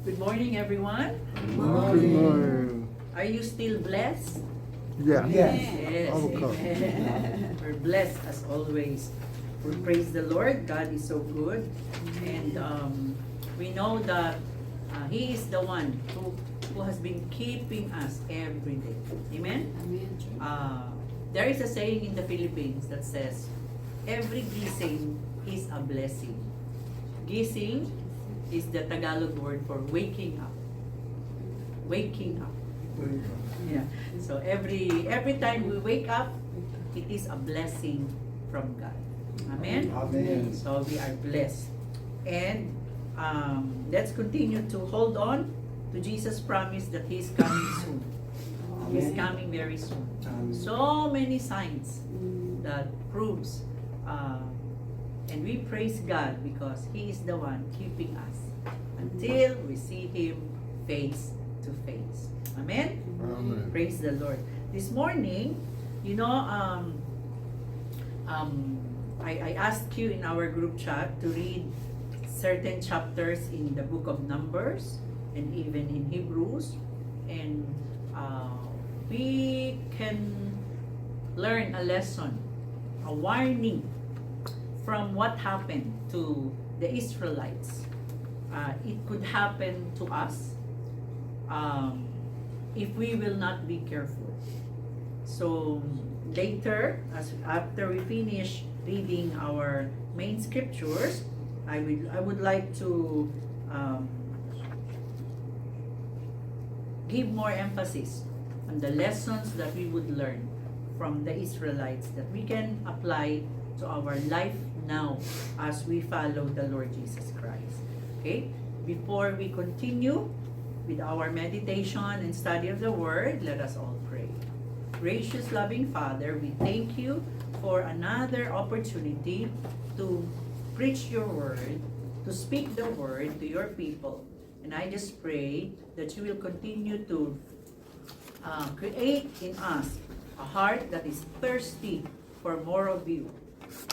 Good morning, everyone. Good morning. Are you still blessed? Yeah. Yes. Of course. We're blessed as always. We praise the Lord. God is so good. And we know that He is the one who has been keeping us every day. Amen? There is a saying in the Philippines that says, every gising is a blessing. Gising is the Tagalog word for waking up. Waking up. Yeah. So every time we wake up, it is a blessing from God. Amen? Amen. So we are blessed. And let's continue to hold on to Jesus' promise that He's coming soon. He's coming very soon. So many signs that proves and we praise God because He is the one keeping us until we see Him face to face. Amen? Amen. Praise the Lord. This morning, I asked you in our group chat to read certain chapters in the book of Numbers and even in Hebrews. And we can learn a lesson, a warning from what happened to the Israelites. It could happen to us if we will not be careful. So later, after we finish reading our main scriptures, I would like to give more emphasis on the lessons that we would learn from the Israelites that we can apply to our life now as we follow the Lord Jesus Christ. Okay? Before we continue with our meditation and study of the Word, let us all pray. Gracious, loving Father, we thank you for another opportunity to preach your Word, to speak the Word to your people. And I just pray that you will continue to create in us a heart that is thirsty for more of you.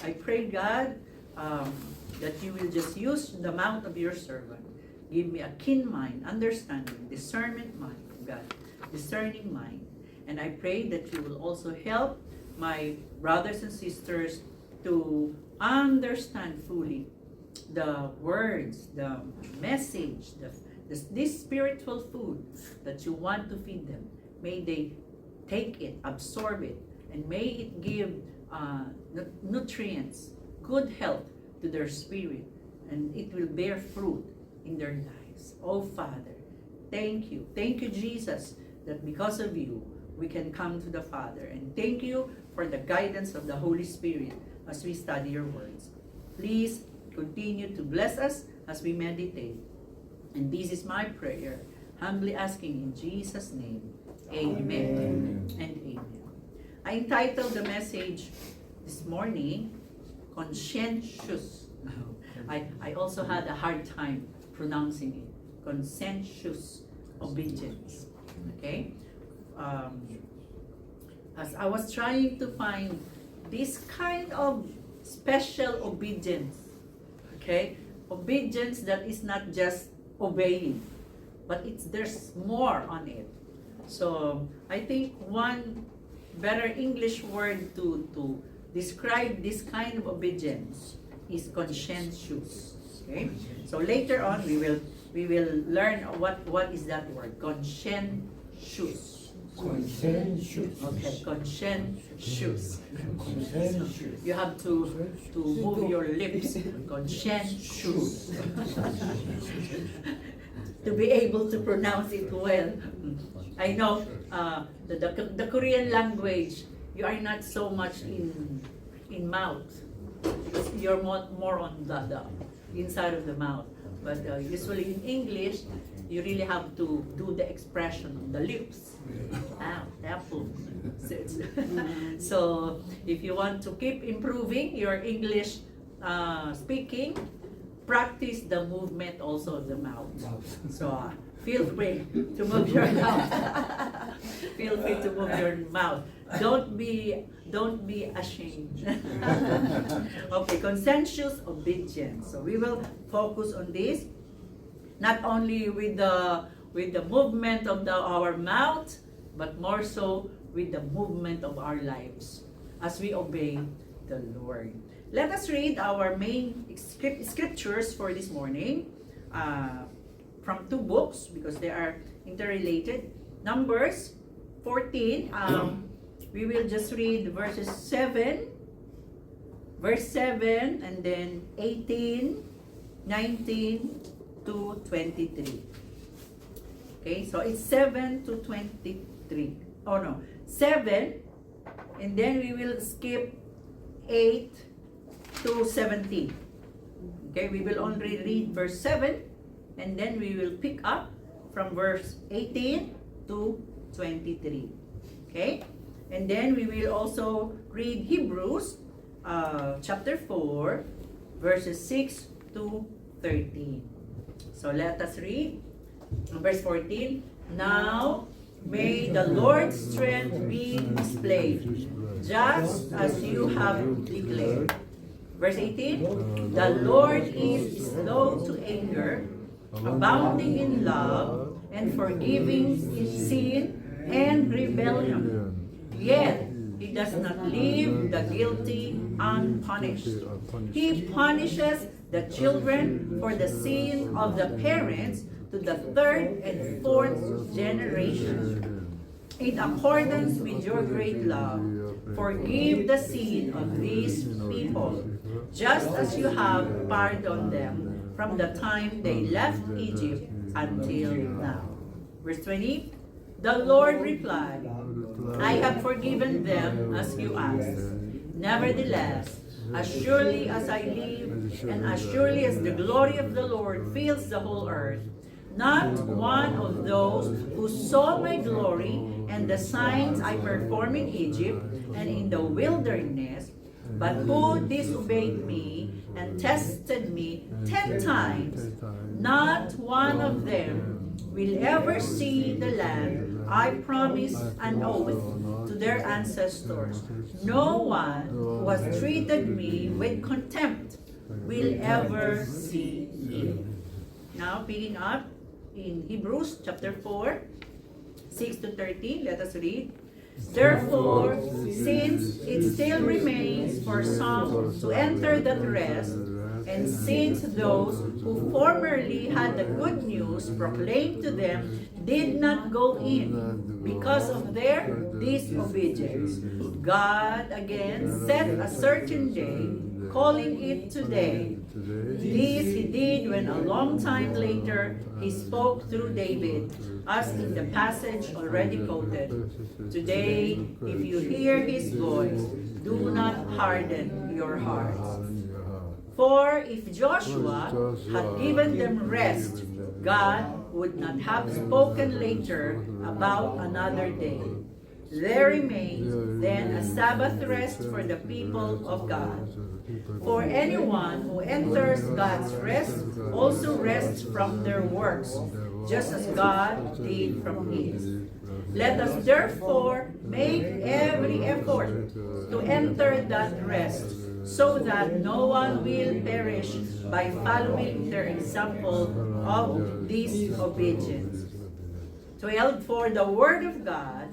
I pray, God, that you will just use the mouth of your servant. Give me a keen mind, understanding, discernment mind, God, discerning mind. And I pray that you will also help my brothers and sisters to understand fully the words, the message, this spiritual food that you want to feed them. May they take it, absorb it, and may it give nutrients, good health to their spirit, and it will bear fruit in their lives. Oh Father, thank you. Thank you, Jesus, that because of you, we can come to the Father. And thank you for the guidance of the Holy Spirit as we study your words. Please continue to bless us as we meditate. And this is my prayer, humbly asking in Jesus' name. Amen. And amen. I entitled the message this morning, Conscientious. I also had a hard time pronouncing it. Conscientious obedience. Okay? As I was trying to find this kind of special obedience, okay? Obedience that is not just obeying, but there's more on it. So I think one better English word to describe this kind of obedience is conscientious. Okay? So later on we will learn what is that word, conscientious. Conscientious. Okay, conscientious. Conscientious. You have to move your lips. Conscientious. To be able to pronounce it well. I know the Korean language, you are not so much in mouth. You're more on the inside of the mouth. But usually in English, you really have to do the expression on the lips. Apple. So if you want to keep improving your English speaking, practice the movement also of the mouth. So feel free to move your mouth. Feel free to move your mouth. Don't be ashamed. Okay, conscientious obedience. So we will focus on this. not only with the movement of our mouth, but more so with the movement of our lives as we obey the Lord. Let us read our main scriptures for this morning from two books because they are interrelated. Numbers 14, we will just read verse 7, and then 18, 19 to 23. Okay, so it's 7 to 23. Oh no, 7, and then we will skip 8 to 17. Okay, we will only read verse 7, and then we will pick up from verse 18 to 23. Okay, and then we will also read Hebrews chapter 4, verses 6 to 13. So let us read verse 14. Now may the Lord's strength be displayed, just as you have declared. Verse 18. The Lord is slow to anger, abounding in love, and forgiving sin and rebellion. Yet He does not leave the guilty unpunished. He punishes the children for the sin of the parents to the third and fourth generation. In accordance with your great love, forgive the sin of these people, just as you have pardoned them from the time they left Egypt until now. Verse 20, the Lord replied, I have forgiven them as you asked. Nevertheless, as surely as I live, and as surely as the glory of the Lord fills the whole earth, not one of those who saw my glory and the signs I performed in Egypt and in the wilderness, but who disobeyed me and tested me 10 times, not one of them will ever see the land I promised an oath to their ancestors. No one who has treated me with contempt will ever see it. Now, picking up in Hebrews chapter 4, 6 to 13, let us read. Therefore, since it still remains for some to enter that rest, and since those who formerly had the good news proclaimed to them did not go in because of their disobedience, God again set a certain day, calling it today. This He did when a long time later He spoke through David, as in the passage already quoted. Today, if you hear His voice, do not harden your hearts. For if Joshua had given them rest, God would not have spoken later about another day. There remains then a Sabbath rest for the people of God. For anyone who enters God's rest also rests from their works, just as God did from His. Let us therefore make every effort to enter that rest, so that no one will perish by following their example of disobedience. 12. For the word of God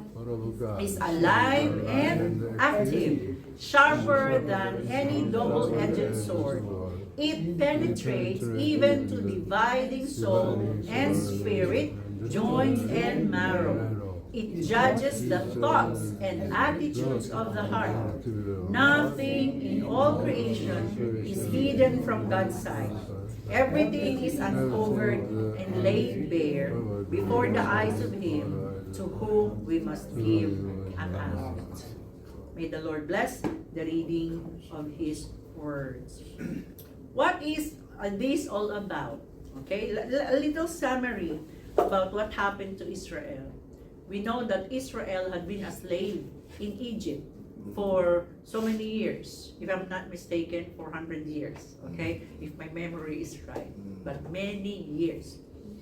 is alive and active, sharper than any double-edged sword. It penetrates even to dividing soul and spirit, joints and marrow. It judges the thoughts and attitudes of the heart. Nothing in all creation is hidden from God's sight. Everything is uncovered and laid bare before the eyes of Him to whom we must give account. May the Lord bless the reading of His words. What is this all about? Okay, a little summary about what happened to Israel. We know that Israel had been a slave in Egypt for so many years. If I'm not mistaken, 400 years. Okay, if my memory is right, but many years.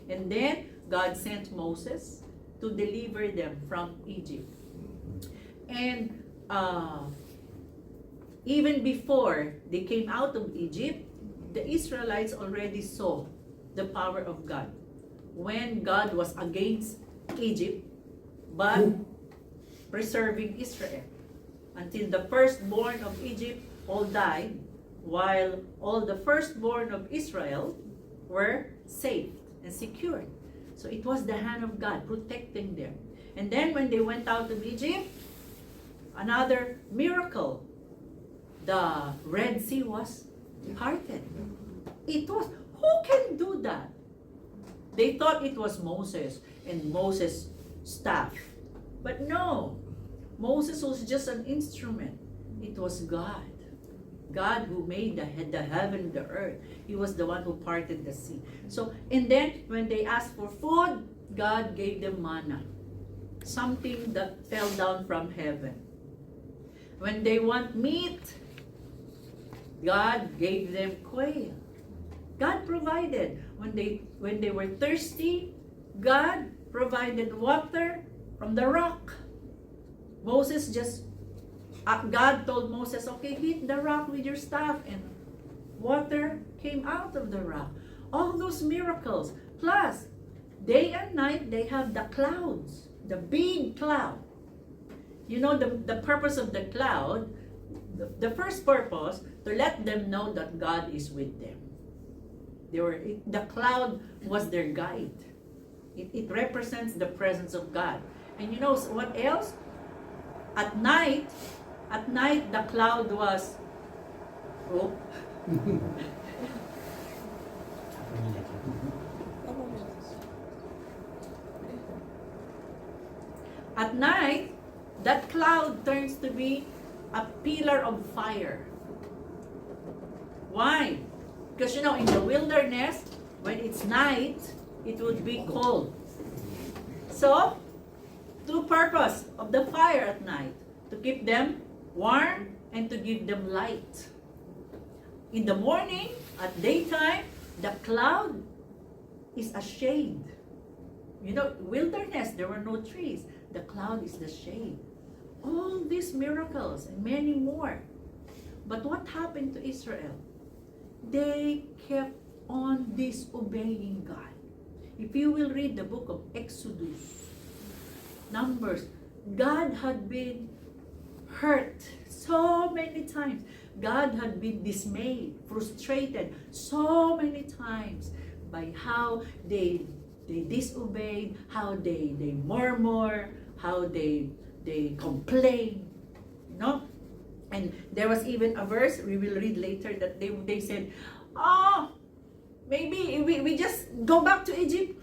And then God sent Moses to deliver them from Egypt. And even before they came out of Egypt, the Israelites already saw the power of God. When God was against Egypt, but preserving Israel. Until the firstborn of Egypt all died, while all the firstborn of Israel were saved and secured. So it was the hand of God protecting them. And then when they went out of Egypt, another miracle, the Red Sea was parted. It was, who can do that? They thought it was Moses and Moses' staff. But no, Moses was just an instrument. It was God. God who made the heaven and the earth. He was the one who parted the sea. So, and then when they asked for food, God gave them manna. Something that fell down from heaven. When they want meat, God gave them quail. God provided. When they were thirsty, God provided water from the rock. Moses just, God told Moses, okay, hit the rock with your staff, and water came out of the rock. All those miracles. Plus, day and night, they have the clouds, the big cloud. You know, the purpose of the cloud, the first purpose, to let them know that God is with them. The cloud was their guide. It represents the presence of God. And you know what else? At night, the cloud was, oh, at night, that cloud turns to be a pillar of fire. Why? Because you know, in the wilderness, when it's night, it would be cold. So, two purpose of the fire at night, to keep them warm and to give them light. In the morning, at daytime, the cloud is a shade. You know, wilderness, there were no trees. The cloud is the shade. All these miracles and many more. But what happened to Israel? They kept on disobeying God. If you will read the book of Exodus, Numbers, God had been hurt so many times. God had been dismayed, frustrated so many times by how they disobeyed, how they murmur, how they complain, you know. And there was even a verse we will read later that they said, oh, maybe we just go back to Egypt.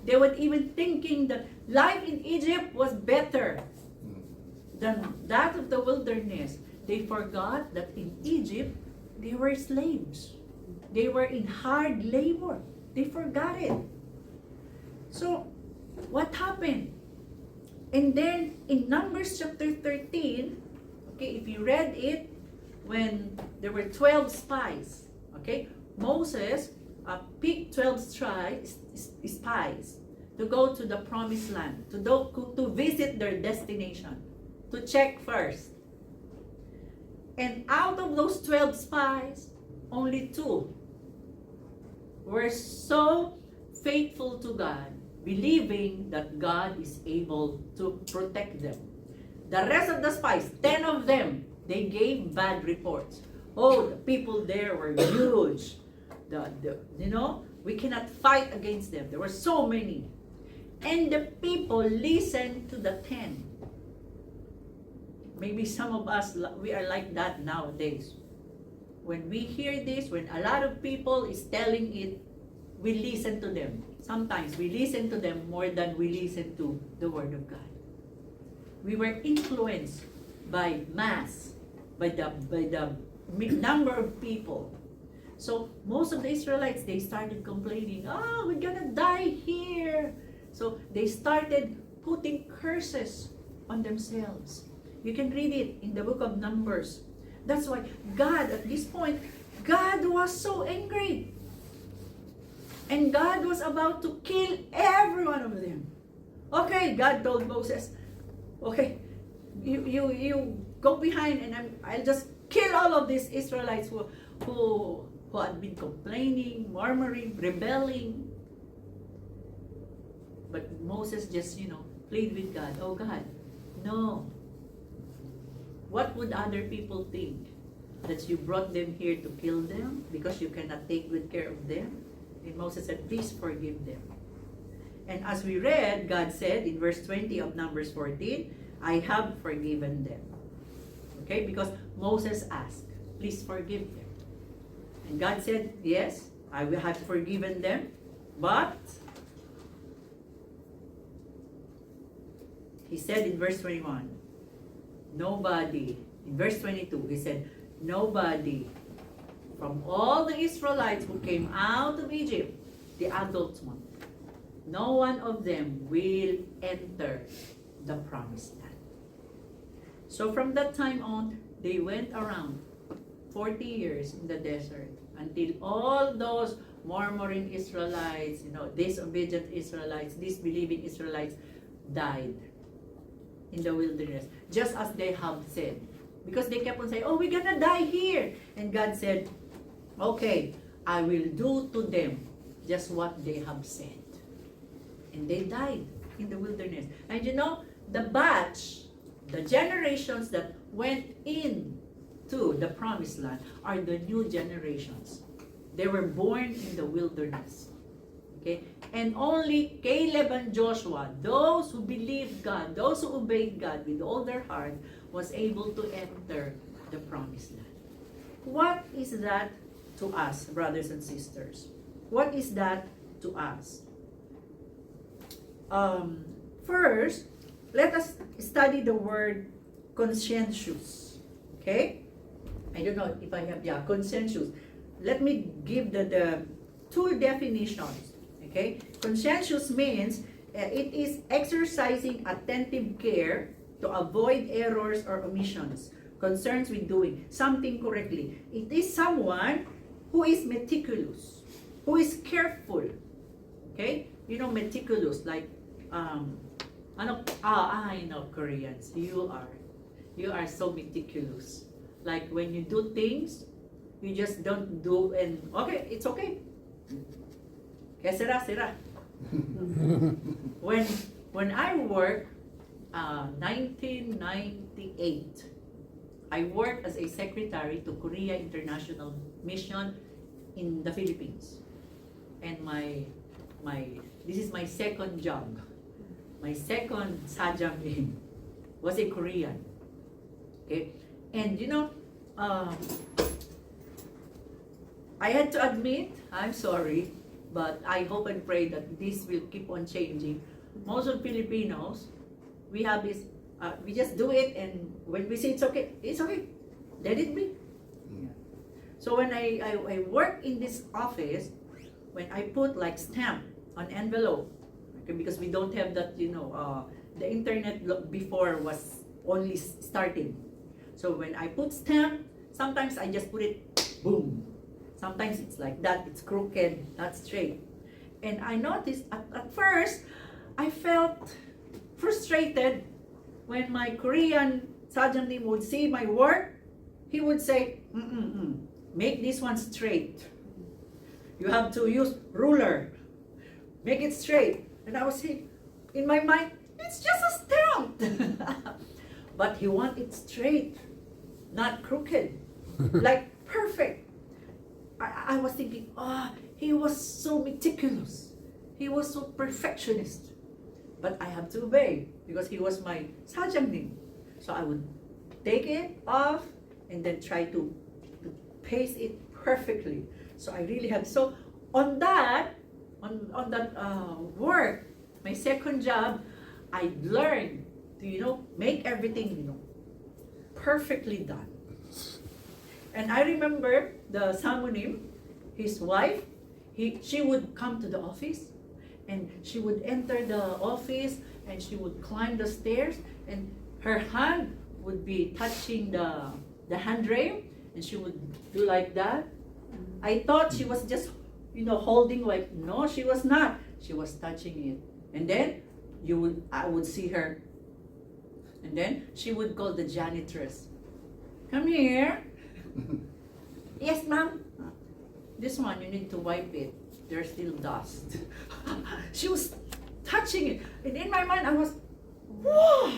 They were even thinking that life in Egypt was better than that of the wilderness. They forgot that in Egypt, they were slaves. They were in hard labor. They forgot it. So, what happened? And then, in Numbers chapter 13, okay, if you read it, when there were 12 spies, okay, Moses picked 12 spies to go to the promised land, to visit their destination, to check first. And out of those 12 spies, only 2 were so faithful to God, believing that God is able to protect them. The rest of the spies, 10 of them, they gave bad reports. Oh, the people there were huge. You know, we cannot fight against them. There were so many. And the people listened to the 10. Maybe some of us, we are like that nowadays. When we hear this, when a lot of people is telling it, we listen to them. Sometimes we listen to them more than we listen to the Word of God. We were influenced by mass, by the number of people. So most of the Israelites, they started complaining, we're gonna die here. So they started putting curses on themselves. You can read it in the book of Numbers. That's why God, at this point, God was so angry. And God was about to kill every one of them. Okay, God told Moses, okay, you go behind and I'll just kill all of these Israelites who who had been complaining, murmuring, rebelling. But Moses just, plead with God. Oh God, no. What would other people think? That you brought them here to kill them because you cannot take good care of them? And Moses said, please forgive them. And as we read, God said in verse 20 of Numbers 14, I have forgiven them. Okay, because Moses asked, please forgive them. And God said, yes, I will have forgiven them, but he said in verse 21, nobody, in verse 22, he said, nobody from all the Israelites who came out of Egypt, the adults one, no one of them will enter the promised land. So from that time on, they went around 40 years in the desert until all those murmuring Israelites, disobedient Israelites, disbelieving Israelites died in the wilderness, just as they have said. Because they kept on saying, oh, we're gonna die here. And God said, okay, I will do to them just what they have said. And they died in the wilderness. And the batch, the generations that went into the promised land are the new generations. They were born in the wilderness. Okay? And only Caleb and Joshua, those who believed God, those who obeyed God with all their heart, was able to enter the promised land. What is that to us, brothers and sisters? What is that to us? First, let us study the word conscientious. Okay? I don't know if I have, conscientious. Let me give the two definitions. Okay? Conscientious means it is exercising attentive care to avoid errors or omissions, concerns with doing something correctly. It is someone who is meticulous, who is careful. Okay? Meticulous, like, I know Koreans. You are so meticulous. Like when you do things, you just don't do and okay, it's okay. Kaya sira. When I work, 1998, I worked as a secretary to Korea International Mission in the Philippines. And this is my second job. My second sajam was a Korean. Okay? And I had to admit, I'm sorry, but I hope and pray that this will keep on changing. Most of Filipinos, we have this, we just do it, and when we say it's okay, let it be. Yeah. So when I work in this office, when I put like stamp on envelope, okay, because we don't have that, the internet before was only starting. So when I put stamp, sometimes I just put it, boom. Sometimes it's like that, it's crooked, not straight. And I noticed at first, I felt frustrated when my Korean sergeant would see my work. He would say, make this one straight. You have to use ruler. Make it straight. And I was saying, in my mind, it's just a stamp. But he wanted it straight, not crooked, like perfect. I was thinking, he was so meticulous. He was so perfectionist. But I have to obey because he was my sergeant. So I would take it off and then try to paste it perfectly. So I really have. So on that work, my second job, I learned to make everything perfectly done. And I remember the Samonim, his wife, she would come to the office and she would enter the office and she would climb the stairs and her hand would be touching the handrail and she would do like that. I thought she was just holding, like, no, she was not. She was touching it. And then I would see her. And then she would call the janitress. Come here. Yes, ma'am. This one, you need to wipe it. There's still dust. She was touching it. And in my mind, I was, whoa!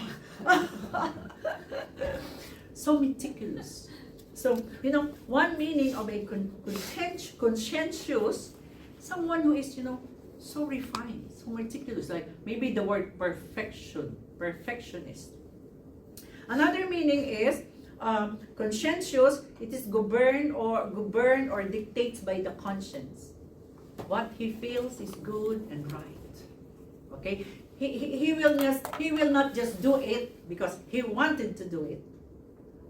So meticulous. So, you know, one meaning of a conscientious, someone who is, you know, so refined, so meticulous, like maybe the word perfection, perfectionist. Another meaning is conscientious, it is governed or dictates by the conscience. What he feels is good and right. Okay? He will not just do it because he wanted to do it.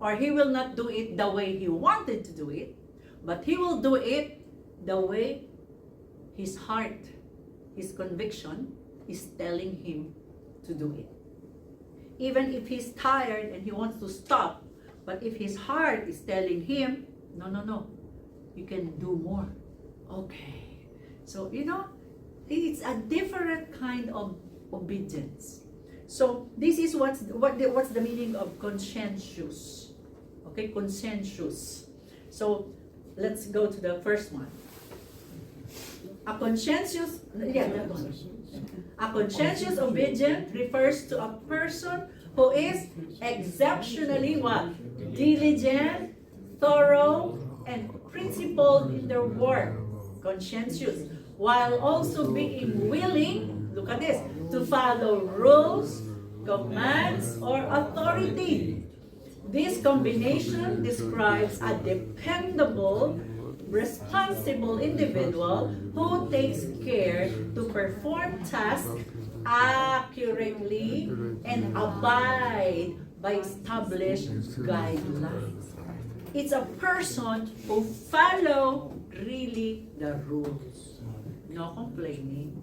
Or he will not do it the way he wanted to do it, but he will do it the way his heart, his conviction is telling him to do it. Even if he's tired and he wants to stop, but if his heart is telling him, no, you can do more. Okay. So, you know, it's a different kind of obedience. So, this is what's the meaning of conscientious. Okay, conscientious. So, let's go to the first one. A conscientious obedient refers to a person who is exceptionally what? Diligent, thorough, and principled in their work. Conscientious. While also being willing, look at this, to follow rules, commands, or authority. This combination describes a dependable, responsible individual who takes care to perform tasks accurately and abide by established guidelines. It's a person who follows really the rules. No complaining.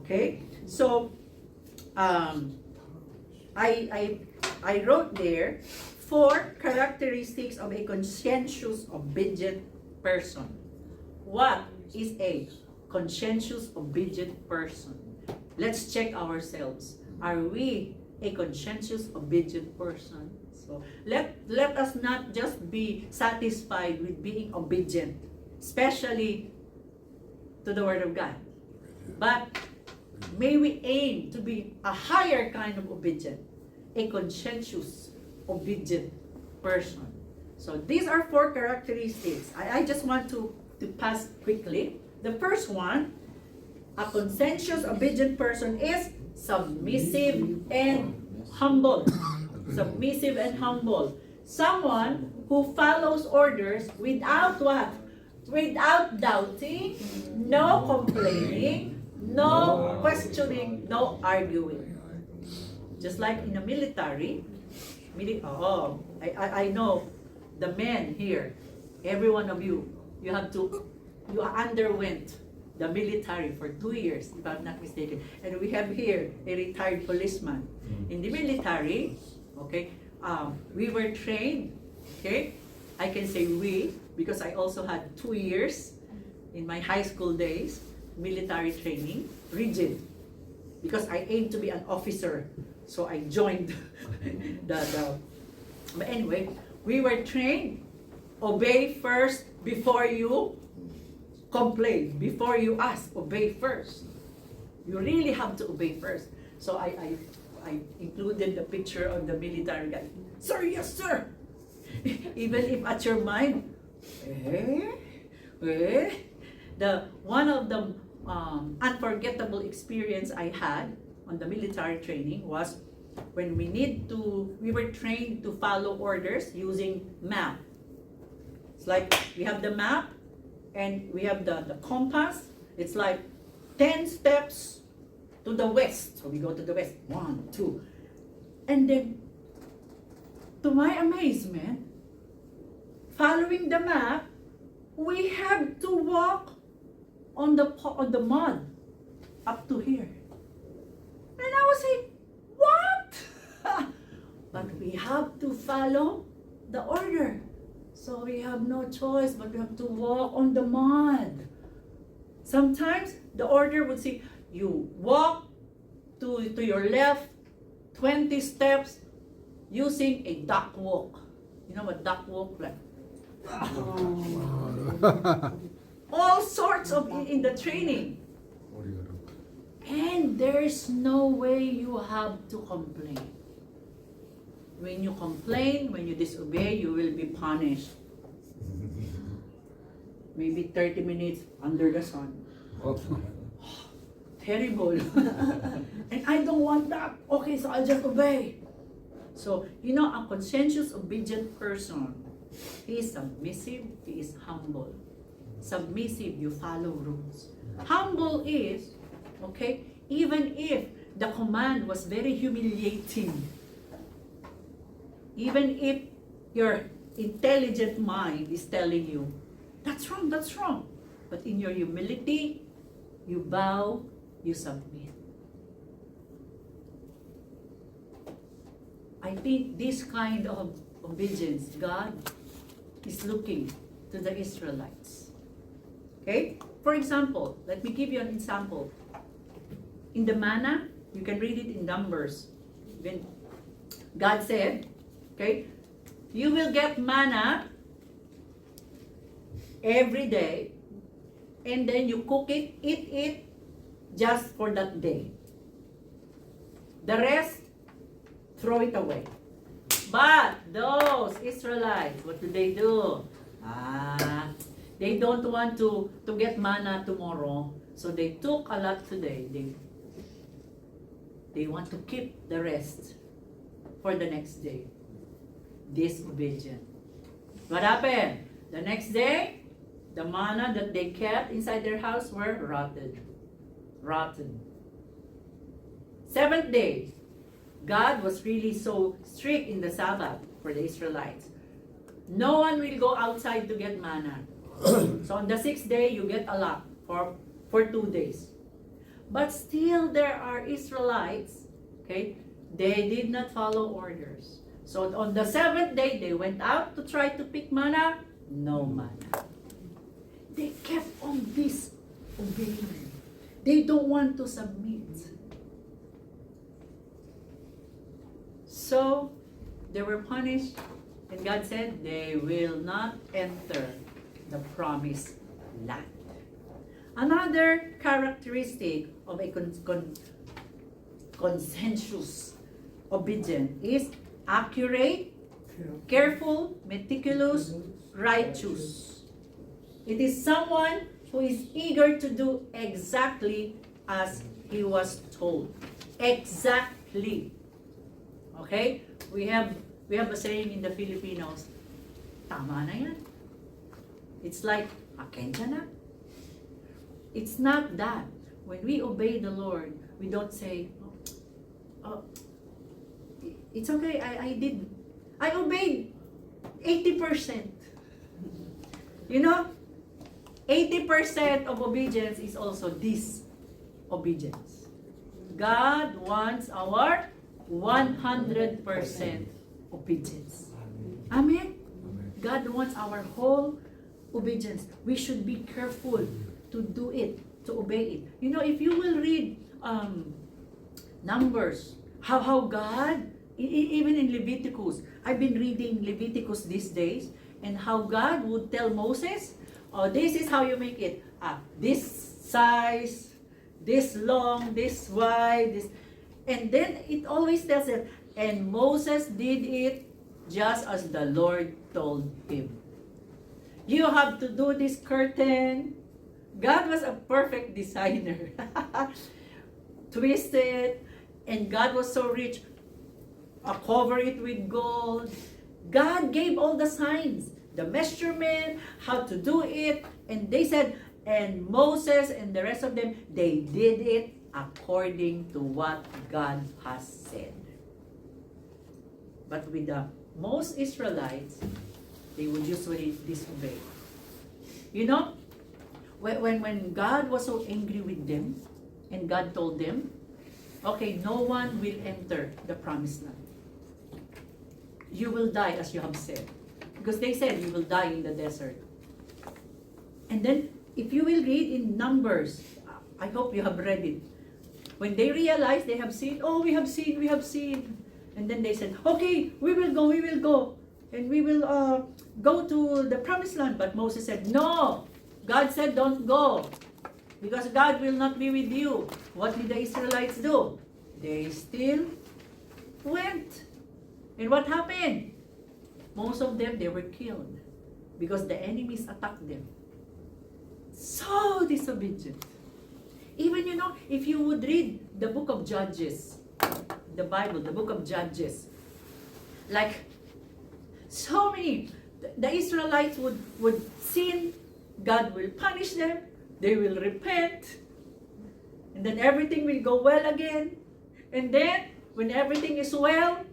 Okay? So, I wrote there 4 characteristics of a conscientious, obedient person. What is a conscientious, obedient person? Let's check ourselves. Are we a conscientious, obedient person? So let us not just be satisfied with being obedient, especially to the Word of God, but may we aim to be a higher kind of obedient, a conscientious, obedient person. So these are 4 characteristics. I just want to pass quickly. The first one, a conscientious, obedient person is submissive and humble. Submissive and humble. Someone who follows orders without what? Without doubting, no complaining, no questioning, no arguing. Just like in the military, I know the men here, every one of you underwent the military for 2 years, if I'm not mistaken. And we have here a retired policeman. In the military, okay, we were trained, okay, I can say we, because I also had 2 years in my high school days, military training, rigid, because I aimed to be an officer, so I joined but anyway, we were trained, obey first before you complain, before you ask, obey first. You really have to obey first. So I included the picture of the military guy. Sir, yes sir. Even if at your mind, one of the unforgettable experience I had on the military training was when we were trained to follow orders using map. It's like we have the map and we have the compass. It's like 10 steps to the west. So we go to the west, 1, 2. And then, to my amazement, following the map, we have to walk on the mud up to here. And I was saying, what? But we have to follow the order. So we have no choice, but we have to walk on the mud. Sometimes the order would say, you walk to your left 20 steps using a duck walk. You know what duck walk like? all sorts of in the training. And there's no way you have to complain. When you complain, when you disobey, you will be punished. Maybe 30 minutes under the sun. Terrible. And I don't want that. Okay, so I'll just obey. So, you know, a conscientious, obedient person, he is submissive, he is humble. Submissive, you follow rules. Humble is, okay, even if the command was very humiliating, even if your intelligent mind is telling you, that's wrong, that's wrong. But in your humility, you bow, you submit. I think this kind of obedience, God is looking to the Israelites. Okay? For example, let me give you an example. In the manna, you can read it in Numbers. When God said, okay, you will get manna every day, and then you cook it, eat it just for that day. The rest, throw it away. But those Israelites, what do? They don't want to get manna tomorrow, so they took a lot today. They want to keep the rest for the next day. Disobedient. What happened? The next day, the manna that they kept inside their house were rotten. Seventh day, God was really so strict in the Sabbath for the Israelites. No one will go outside to get manna. So on the sixth day, you get a lot for 2 days. But still there are Israelites, okay, they did not follow orders. So on the seventh day, they went out to try to pick manna, no manna. They kept on disobeying. They don't want to submit. So they were punished, and God said they will not enter the promised land. Another characteristic of a conscientious obedience is accurate, careful, meticulous, righteous. It is someone who is eager to do exactly as he was told. Exactly. Okay? We have a saying in the Filipinos, tama na yan. It's like, akin ka na. It's not that. When we obey the Lord, we don't say, oh, it's okay, I obeyed 80%. You know, 80% of obedience is also disobedience. God wants our 100% obedience. Amen? God wants our whole obedience. We should be careful to do it, to obey it. You know, if you will read Numbers, how God, even in Leviticus, I've been reading Leviticus these days, and how God would tell Moses, oh, this is how you make it. This size, this long, this wide, this. And then it always tells it, and Moses did it just as the Lord told him. You have to do this curtain. God was a perfect designer. Twisted, and God was so rich. Cover it with gold. God gave all the signs, the measurement, how to do it, and they said, and Moses and the rest of them, they did it according to what God has said. But with the most Israelites, they would usually disobey. You know, when God was so angry with them, and God told them, okay, no one will enter the promised land. You will die as you have said. Because they said you will die in the desert. And then, if you will read in Numbers, I hope you have read it. When they realized they have seen, oh, we have seen. And then they said, okay, we will go. And we will go to the promised land. But Moses said, no, God said, don't go. Because God will not be with you. What did the Israelites do? They still went. And what happened? Most of them, they were killed. Because the enemies attacked them. So disobedient. Even, if you would read the book of Judges, the Bible, the book of Judges, like, so many, the Israelites would sin, God will punish them, they will repent, and then everything will go well again. And then, when everything is well,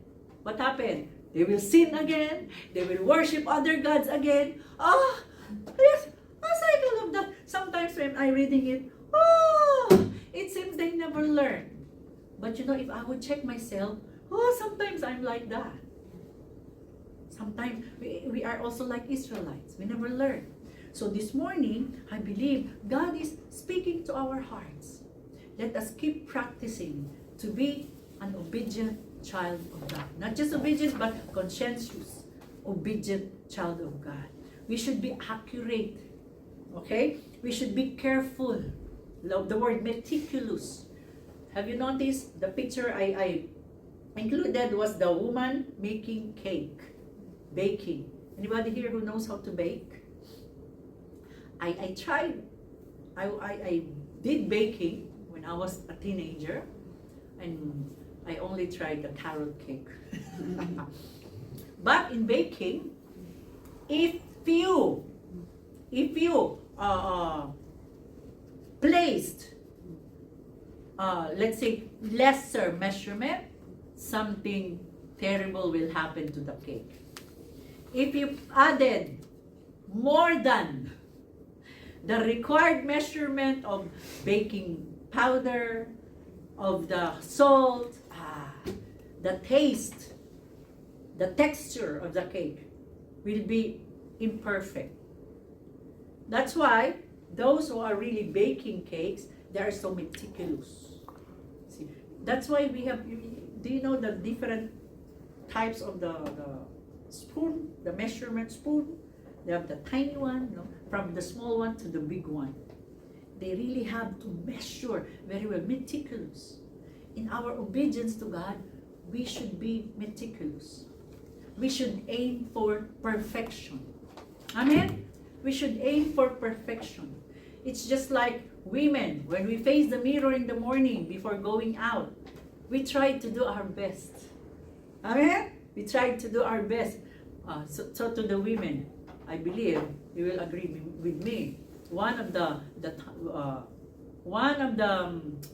what happened? They will sin again, they will worship other gods again. Yes, a cycle of that. Sometimes when I'm reading it, it seems they never learn. But if I would check myself, sometimes I'm like that. Sometimes we are also like Israelites. We never learn. So this morning, I believe God is speaking to our hearts. Let us keep practicing to be an obedient child of God. Not just obedient, but conscientious, obedient child of God. We should be accurate. Okay? We should be careful. The word meticulous. Have you noticed the picture I included was the woman making cake, baking. Anybody here who knows how to bake? I tried. I did baking when I was a teenager, and I only tried the carrot cake. But in baking, if you placed, let's say, lesser measurement, something terrible will happen to the cake. If you added more than the required measurement of baking powder, of the salt, the taste, the texture of the cake will be imperfect. That's why those who are really baking cakes, they are so meticulous. See, that's why we have, do you know the different types of the spoon, the measurement spoon? They have the tiny one, from the small one to the big one. They really have to measure very well, meticulous. In our obedience to God, we should be meticulous. We should aim for perfection. Amen? We should aim for perfection. It's just like women, when we face the mirror in the morning before going out, we try to do our best. Amen? We try to do our best. So to the women, I believe you will agree with me. One of the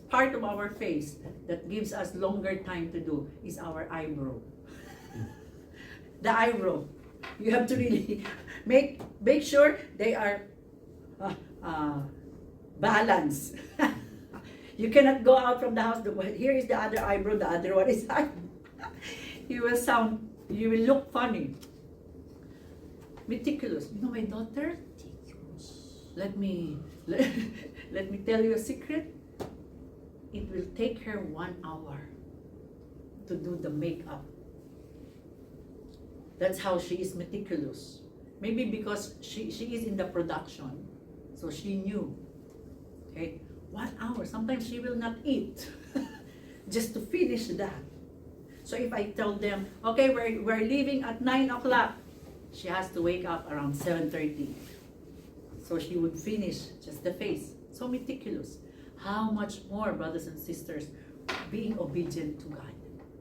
part of our face that gives us longer time to do is our eyebrow. The eyebrow. You have to really make sure they are balanced. You cannot go out from the house. Here is the other eyebrow. The other one is you will look funny. Meticulous. My daughter, let me tell you a secret. It will take her 1 hour to do the makeup. That's how she is meticulous. Maybe because she is in the production, so she knew. Okay, 1 hour. Sometimes she will not eat just to finish that. So if I tell them, okay, we're leaving at 9 o'clock, she has to wake up around 7:30. So she would finish just the face. So meticulous. How much more, brothers and sisters, being obedient to God.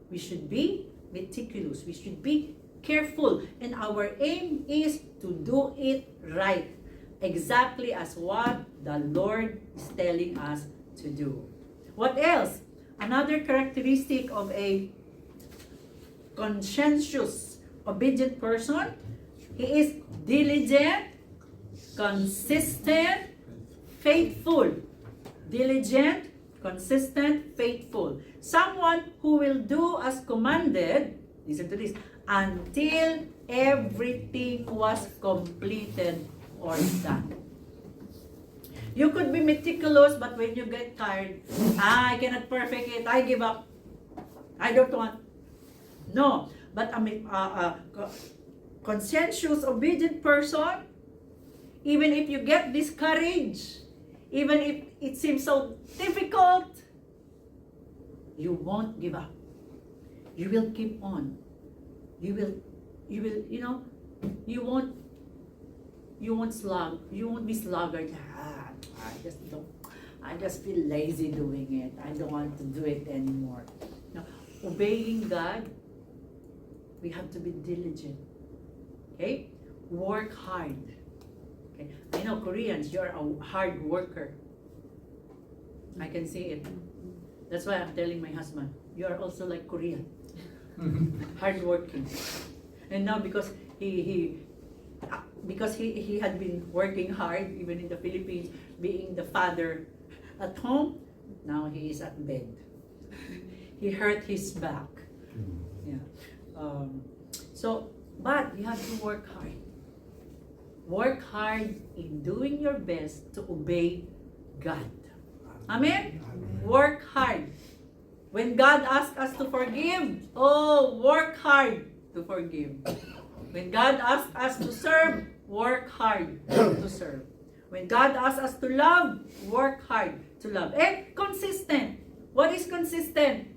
We should be meticulous. We should be careful. And our aim is to do it right. Exactly as what the Lord is telling us to do. What else? Another characteristic of a conscientious, obedient person, he is diligent, consistent, faithful. Diligent, consistent, faithful. Someone who will do as commanded, listen to this, until everything was completed or done. You could be meticulous, but when you get tired, I cannot perfect it, I give up. I don't want. No, but a conscientious, obedient person, even if you get discouraged, even if it seems so difficult, you won't give up. You will keep on. You will, you won't slug. You won't be sluggard. I just feel lazy doing it. I don't want to do it anymore. Now, obeying God, we have to be diligent. Okay? Work hard. Okay? I know Koreans, you're a hard worker. I can see it. That's why I'm telling my husband, you are also like Korean. Hard working. And now because he had been working hard even in the Philippines, being the father at home, now he is at bed. He hurt his back. Yeah. But you have to work hard. Work hard in doing your best to obey God. Amen? Work hard. When God asks us to forgive, work hard to forgive. When God asks us to serve, work hard to serve. When God asks us to love, work hard to love. And consistent. What is consistent?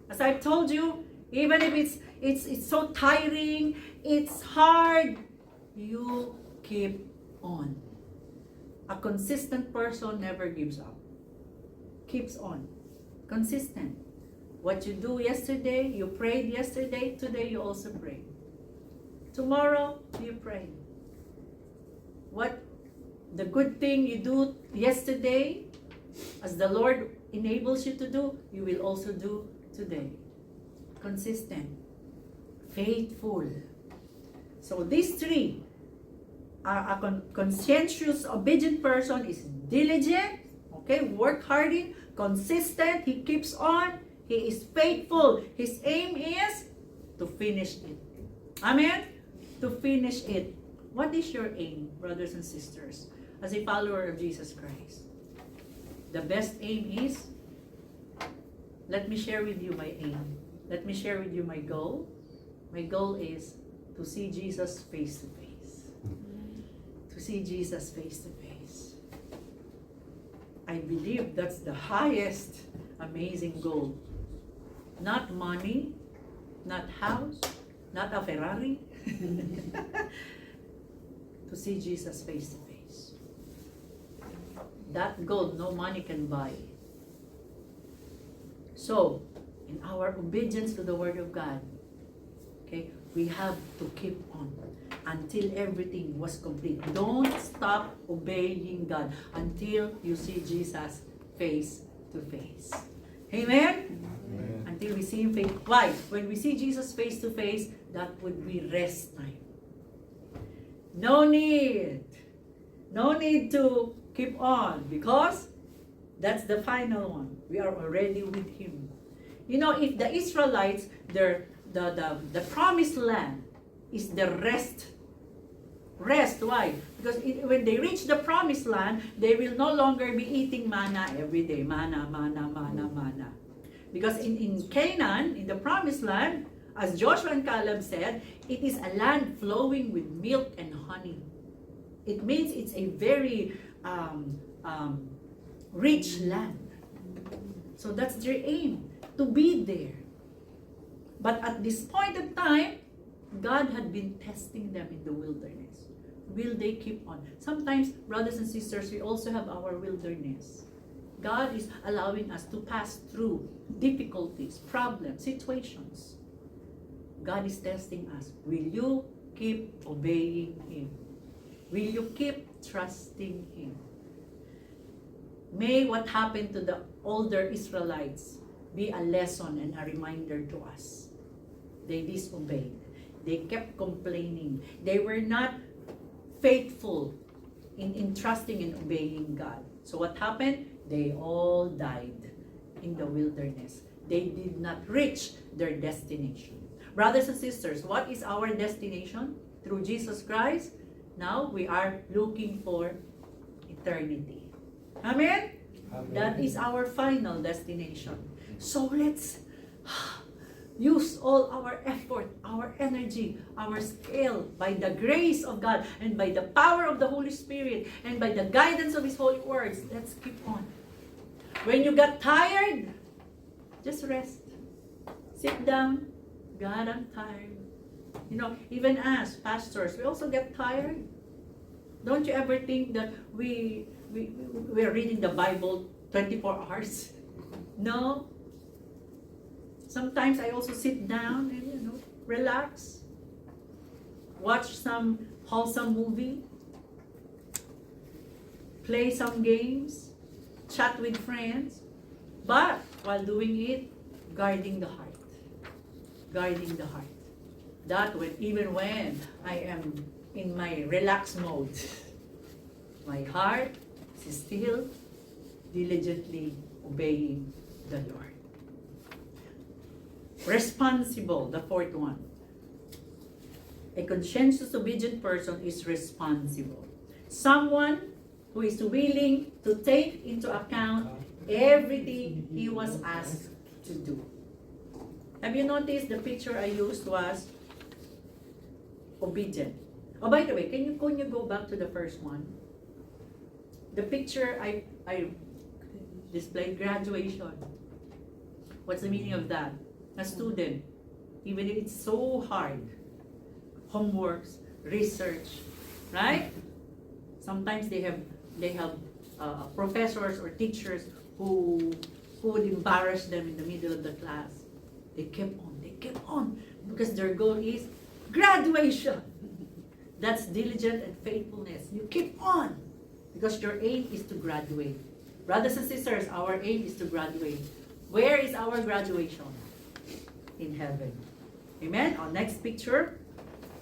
As I've told you, even if it's so tiring, it's hard, you keep on. A consistent person never gives up. Keeps on. Consistent. What you do yesterday, you prayed yesterday, today you also pray. Tomorrow, you pray. What the good thing you do yesterday, as the Lord enables you to do, you will also do today. Consistent. Faithful. So these three, a conscientious, obedient person is diligent, okay, work hardy, consistent, he keeps on, he is faithful. His aim is to finish it. Amen? To finish it. What is your aim, brothers and sisters, as a follower of Jesus Christ? The best aim is, let me share with you my aim. Let me share with you my goal. My goal is to see Jesus face to face. To see Jesus face to face. I believe that's the highest amazing goal. Not money, not house, not a Ferrari. To see Jesus face to face. That goal no money can buy. So, in our obedience to the Word of God, okay, we have to keep on until everything was complete. Don't stop obeying God until you see Jesus face to face. Amen? Amen. Until we see Him face. Why? When we see Jesus face to face, that would be rest time. No need. No need to keep on because that's the final one. We are already with Him. You know, if the Israelites, the promised land is the rest. Rest, why? Because when they reach the promised land, they will no longer be eating manna every day. Manna, manna, manna, manna. Because in Canaan, in the promised land, as Joshua and Caleb said, it is a land flowing with milk and honey. It means it's a very rich land. So that's their aim, to be there. But at this point of time, God had been testing them in the wilderness. Will they keep on? Sometimes, brothers and sisters, we also have our wilderness. God is allowing us to pass through difficulties, problems, situations. God is testing us. Will you keep obeying Him? Will you keep trusting Him? May what happened to the older Israelites be a lesson and a reminder to us. They disobeyed. They kept complaining. They were not faithful in trusting and obeying God. So what happened? They all died in the wilderness. They did not reach their destination. Brothers and sisters, what is our destination? Through Jesus Christ, now we are looking for eternity. Amen? Amen. That is our final destination. So let's use all our effort, our energy, our skill by the grace of God and by the power of the Holy Spirit and by the guidance of His holy words. Let's keep on. When you got tired, just rest. Sit down. God, I'm tired. You know, even as pastors, we also get tired. Don't you ever think that we're reading the Bible 24 hours? No. Sometimes I also sit down and, relax. Watch some wholesome movie. Play some games. Chat with friends. But while doing it, guarding the heart. Guarding the heart. That even when I am in my relaxed mode, my heart is still diligently obeying the Lord. Responsible, the fourth one. A conscientious, obedient person is responsible. Someone who is willing to take into account everything he was asked to do. Have you noticed the picture I used was obedient? Oh, by the way, can you go back to the first one? The picture I displayed, graduation. What's the meaning of that? A student, even if it's so hard, homeworks, research, right? Sometimes they have professors or teachers who would embarrass them in the middle of the class. They kept on, because their goal is graduation. That's diligent and faithfulness. You keep on, because your aim is to graduate. Brothers and sisters, our aim is to graduate. Where is our graduation? In heaven. Amen? Our next picture.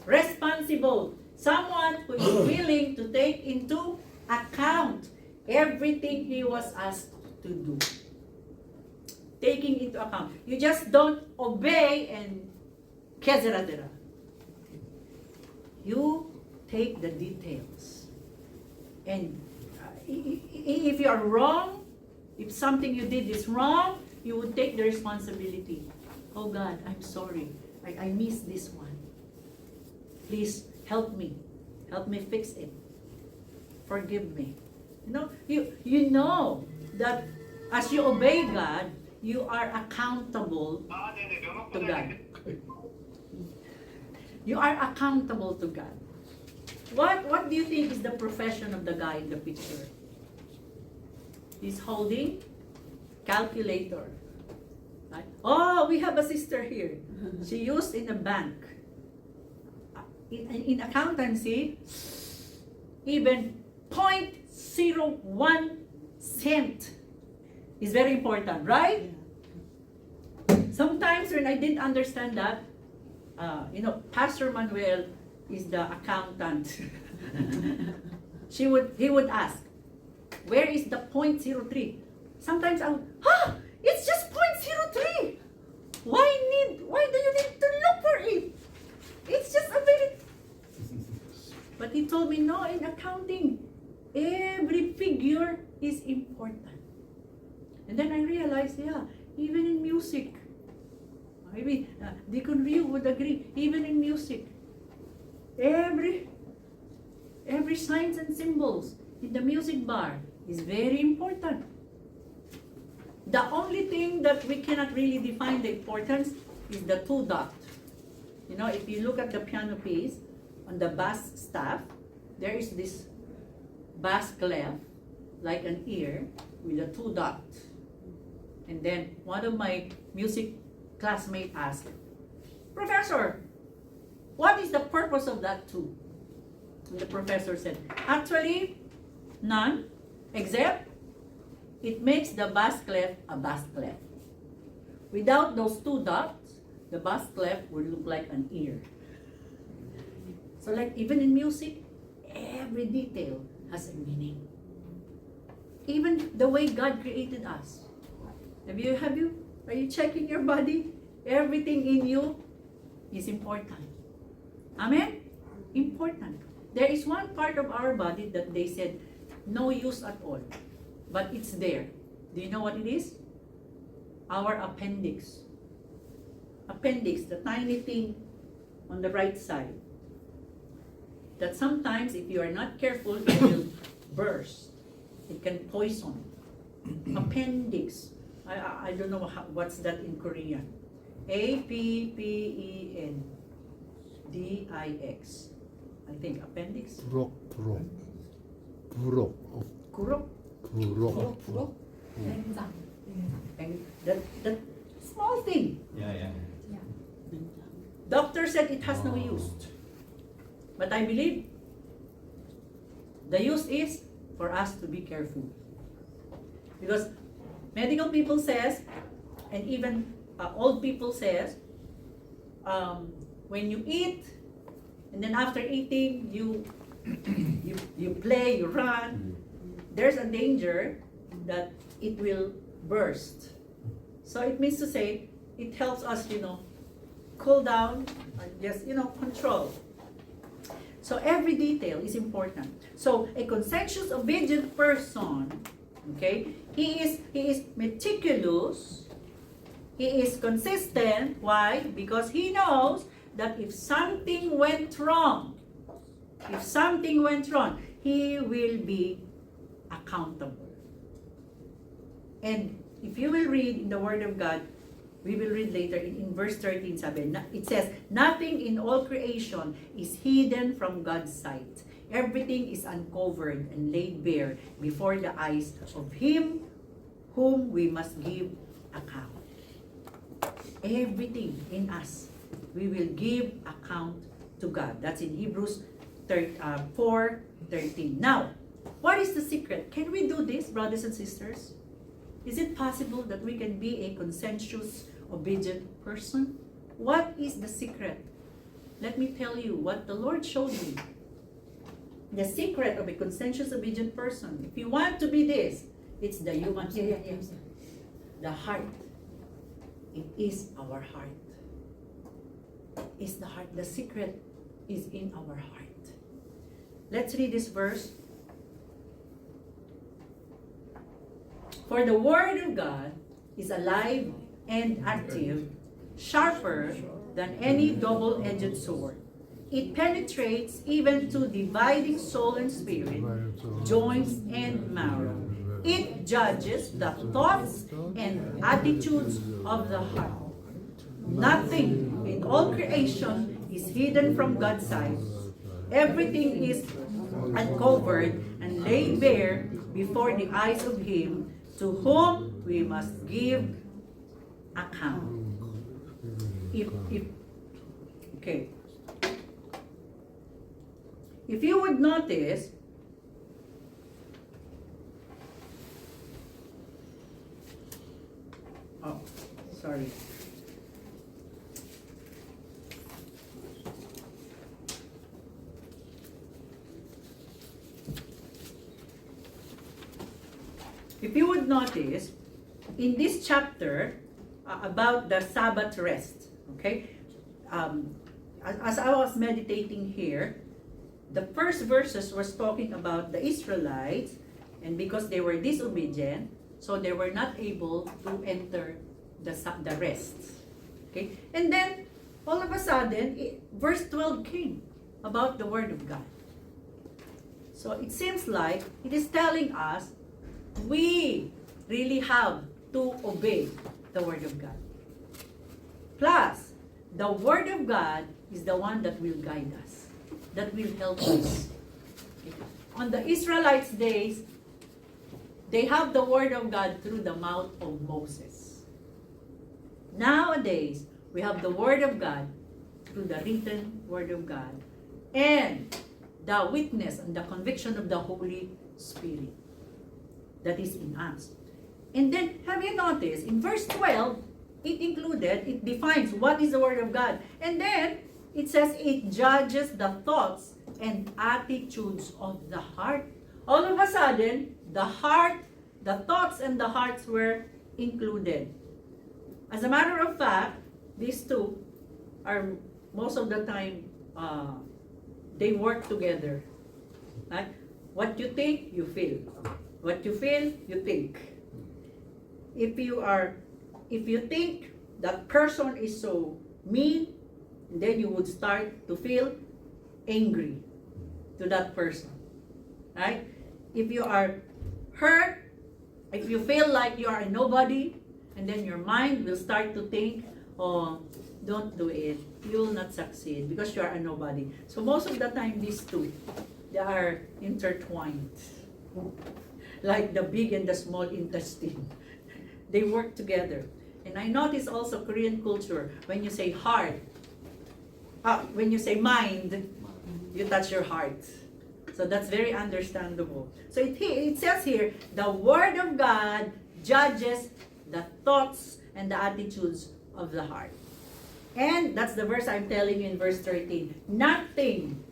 Responsible. Someone who is willing to take into account everything he was asked to do. Taking into account. You just don't obey and kezeratera. You take the details. And if you are wrong, if something you did is wrong, you would take the responsibility. Oh God, I'm sorry. I missed this one. Please help me. Help me fix it. Forgive me. You know that as you obey God, you are accountable to God. You are accountable to God. What do you think is the profession of the guy in the picture? He's holding calculator. Right? Oh, we have a sister here. She used in a bank. In accountancy, even 0.01 cent is very important, right? Sometimes when I didn't understand that, Pastor Manuel is the accountant. He would ask, where is the 0.03? Sometimes I would, it's just 0.03. Why do you need to look for it? It's just a very... But he told me, no, in accounting, every figure is important. And then I realized, even in music, maybe Deacon Ryu would agree, even in music, every signs and symbols in the music bar is very important. The only thing that we cannot really define the importance is the two dot. If you look at the piano piece, on the bass staff, there is this bass clef, like an ear, with a two dot. And then one of my music classmates asked, Professor, what is the purpose of that two? And the professor said, actually, none, except it makes the bass clef a bass clef. Without those two dots, the bass clef would look like an ear. So like even in music, every detail has a meaning. Even the way God created us. Are you checking your body? Everything in you is important. Amen? Important. There is one part of our body that they said, no use at all. But it's there. Do you know what it is? Our appendix. appendix, the tiny thing on the right side, that sometimes if you are not careful, it will burst. It can poison. Appendix. I don't know what's that in Korean. APPENDIX. I think appendix. 부록, 부록. 부록. Kurok. 부록. 부록? 된장. And that small thing. Yeah. Doctor said it has no use. But I believe the use is for us to be careful. Because medical people says, and even old people says, when you eat, and then after eating, you play, you run, there's a danger that it will burst. So it means to say, it helps us, cool down, and just, control. So every detail is important. So a conscientious, obedient person, okay, he is meticulous, he is consistent. Why? Because he knows that if something went wrong, he will be accountable. And if you will read in the Word of God, we will read later in verse 13, it says, nothing in all creation is hidden from God's sight. Everything is uncovered and laid bare before the eyes of Him whom we must give account. Everything in us, we will give account to God. That's in Hebrews 4:13. Now, what is the secret? Can we do this, brothers and sisters? Is it possible that we can be a conscientious, obedient person? What is the secret? Let me tell you what the Lord showed me. The secret of a conscientious, obedient person. If you want to be this, it's the human heart. The heart. It is our heart. It's the heart. The secret is in our heart. Let's read this verse. For the word of God is alive and active, sharper than any double-edged sword. It penetrates even to dividing soul and spirit, joints and marrow. It judges the thoughts and attitudes of the heart. Nothing in all creation is hidden from God's sight. Everything is uncovered and laid bare before the eyes of Him to whom we must give account. If you would notice, sorry. If you would notice, in this chapter about the Sabbath rest, okay, as I was meditating here, the first verses was talking about the Israelites, and because they were disobedient, so they were not able to enter the rest. Okay, and then all of a sudden, verse 12 came about the Word of God. So it seems like it is telling us we really have to obey the Word of God. Plus, the Word of God is the one that will guide us, that will help us. Okay. On the Israelites' days, they have the Word of God through the mouth of Moses. Nowadays, we have the Word of God through the written Word of God and the witness and the conviction of the Holy Spirit that is in us. And then, have you noticed, in verse 12, it defines what is the Word of God. And then, it says it judges the thoughts and attitudes of the heart. All of a sudden, the heart, the thoughts and the hearts were included. As a matter of fact, these two are most of the time, they work together. Right? What you think, you feel. What you feel, you think. If you think that person is so mean, and then you would start to feel angry to that person. Right? If you are hurt, if you feel like you are a nobody, and then your mind will start to think, oh, don't do it. You will not succeed because you are a nobody. So most of the time, these two, they are intertwined. Like the big and the small intestine. They work together. And I notice also Korean culture, when you say heart, when you say mind, you touch your heart. So that's very understandable. So it says here, the Word of God judges the thoughts and the attitudes of the heart. And that's the verse I'm telling you in verse 13. Nothing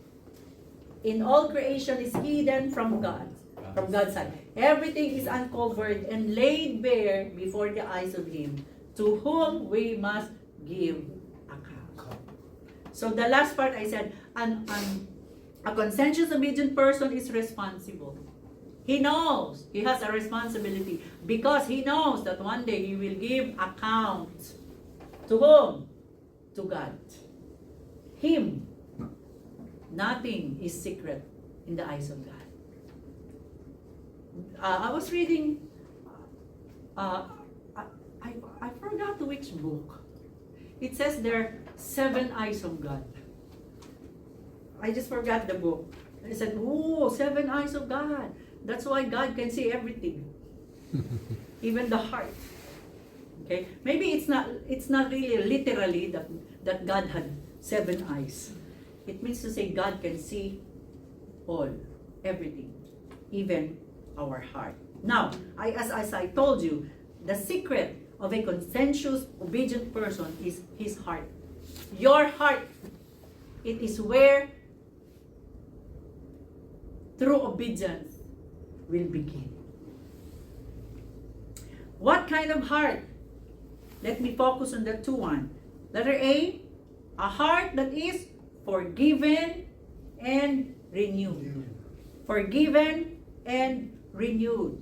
in all creation is hidden from God, from God's side. Everything is uncovered and laid bare before the eyes of Him, to whom we must give account. So the last part I said, a conscientious obedient person is responsible. He knows he has a responsibility because he knows that one day he will give account. To whom? To God. Him. Nothing is secret in the eyes of God. I was reading, I forgot which book. It says there are 7 eyes of God. I just forgot the book. I said, oh, 7 eyes of God. That's why God can see everything. Even the heart. Okay? Maybe it's not really literally that God had 7 eyes. It means to say God can see all, everything, even our heart. Now, as I told you, the secret of a conscientious, obedient person is his heart. Your heart. It is where true obedience will begin. What kind of heart? Let me focus on the 2-1. Letter A heart that is forgiven and renewed. Forgiven and renewed.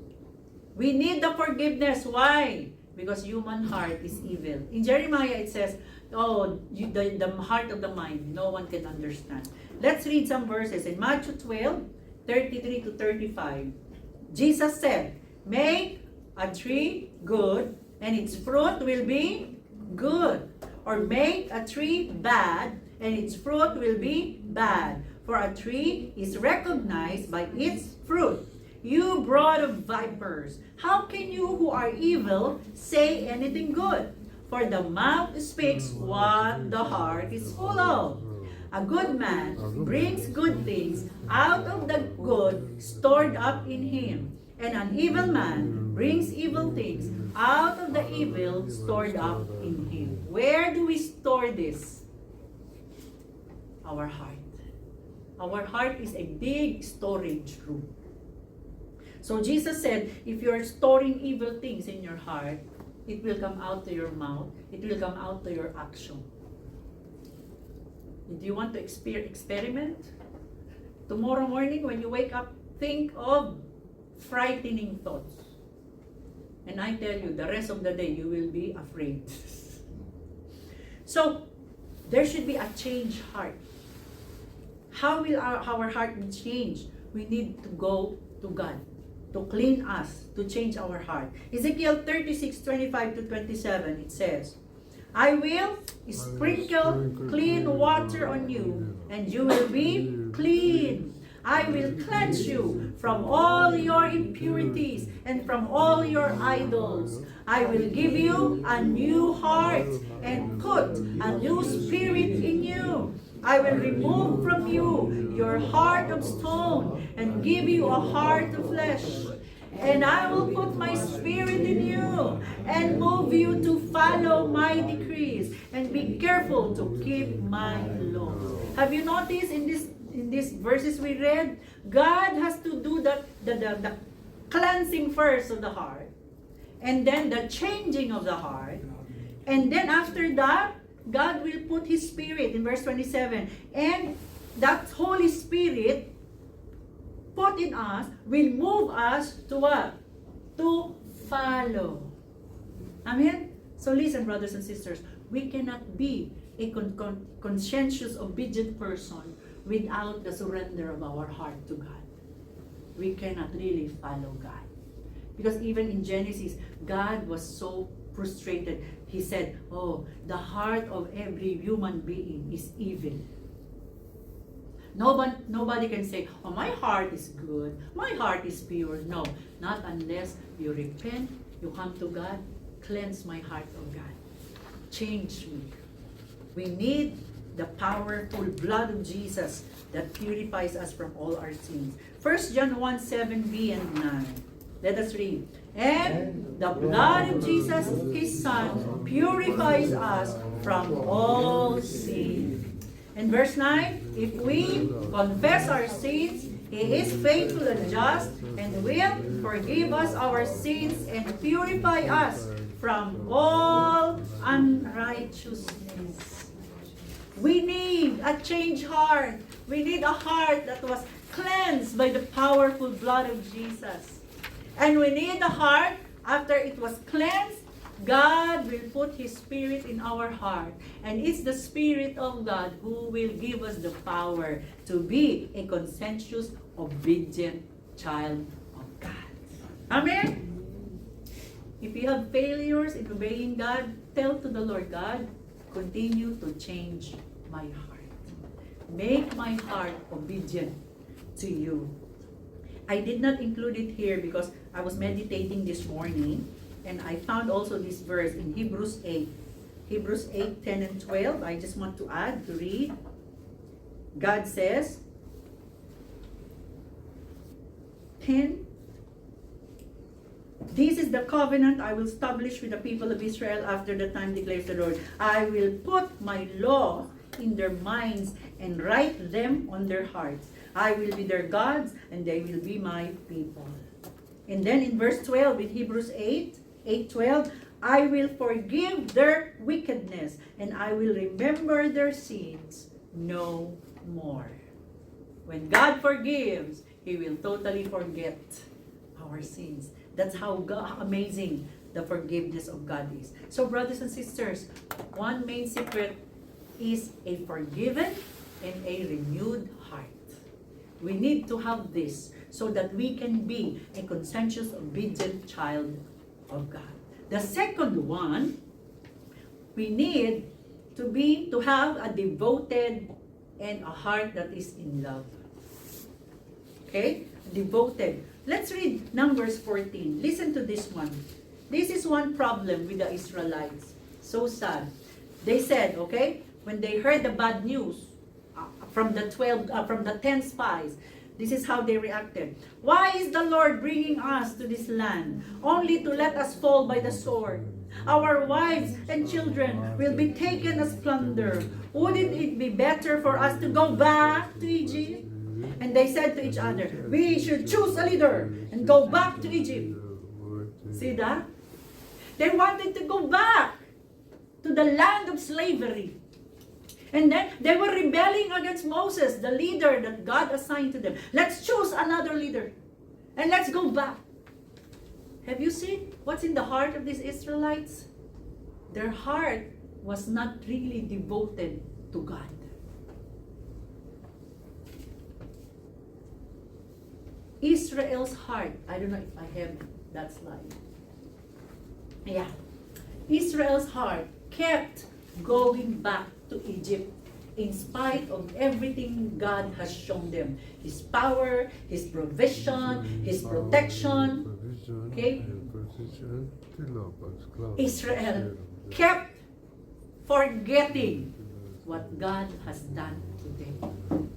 We need the forgiveness. Why? Because human heart is evil. In Jeremiah it says, oh, the heart of the mind, no one can understand. Let's read some verses. In Matthew 12, 33 to 35. Jesus said, make a tree good, and its fruit will be good. Or make a tree bad, and its fruit will be bad. For a tree is recognized by its fruit. You brood of vipers, how can you who are evil say anything good? For the mouth speaks what the heart is full of. A good man brings good things out of the good stored up in him, and an evil man brings evil things out of the evil stored up in him. Where do we store this? Our heart. Our heart is a big storage room. So Jesus said, if you are storing evil things in your heart, it will come out to your mouth. It will come out to your action. Do you want to experiment? Tomorrow morning when you wake up, think of frightening thoughts. And I tell you, the rest of the day you will be afraid. So, there should be a changed heart. How will our heart be changed? We need to go to God to clean us, to change our heart. Ezekiel 36:25 to 27, it says, I will sprinkle clean water on you, and you will be clean. I will cleanse you from all your impurities and from all your idols. I will give you a new heart and put a new spirit in you. I will remove from you your heart of stone and give you a heart of flesh. And I will put my spirit in you and move you to follow my decrees and be careful to keep my laws. Have you noticed in these verses we read, God has to do the cleansing first of the heart, and then the changing of the heart, and then after that, God will put His Spirit in verse 27, and that Holy Spirit put in us will move us to what? To follow. Amen? So listen, brothers and sisters, we cannot be a conscientious, obedient person without the surrender of our heart to God. We cannot really follow God. Because even in Genesis, God was so frustrated. He said, oh, the heart of every human being is evil. Nobody can say, oh, my heart is good, my heart is pure. No, not unless you repent, you come to God, cleanse my heart, oh God. Change me. We need the powerful blood of Jesus that purifies us from all our sins. 1 John 1, 7b and 9. Let us read. And the blood of Jesus, His Son, purifies us from all sin. And verse 9, if we confess our sins, He is faithful and just and will forgive us our sins and purify us from all unrighteousness. We need a changed heart. We need a heart that was cleansed by the powerful blood of Jesus. And we need a heart, after it was cleansed, God will put His Spirit in our heart. And it's the Spirit of God who will give us the power to be a conscientious, obedient child of God. Amen? If you have failures in obeying God, tell to the Lord, God, continue to change my heart. Make my heart obedient to you. I did not include it here because I was meditating this morning and I found also this verse in Hebrews 8. Hebrews 8, 10 and 12. I just want to add, to read. God says, 10, this is the covenant I will establish with the people of Israel after the time, declares the Lord. I will put my law in their minds and write them on their hearts. I will be their gods and they will be my people. And then in verse 12, in Hebrews 8:12, I will forgive their wickedness and I will remember their sins no more. When God forgives, He will totally forget our sins. That's how amazing the forgiveness of God is. So brothers and sisters, one main secret is a forgiven and a renewed heart. We need to have this so that we can be a conscientious, obedient child of God. The second one, we need to have a devoted and a heart that is in love. Okay? Devoted. Let's read Numbers 14. Listen to this one. This is one problem with the Israelites. So sad. They said, okay, when they heard the bad news from the 10 spies, this is how they reacted. Why is the Lord bringing us to this land only to let us fall by the sword? Our wives and children will be taken as plunder. Wouldn't it be better for us to go back to Egypt? And they said to each other, we should choose a leader and go back to Egypt. See that? They wanted to go back to the land of slavery. And then they were rebelling against Moses, the leader that God assigned to them. Let's choose another leader and let's go back. Have you seen what's in the heart of these Israelites? Their heart was not really devoted to God. Israel's heart, I don't know if I have that slide. Yeah. Israel's heart kept going back to Egypt in spite of everything God has shown them. His power, His provision, His protection. Okay? Israel kept forgetting what God has done to them.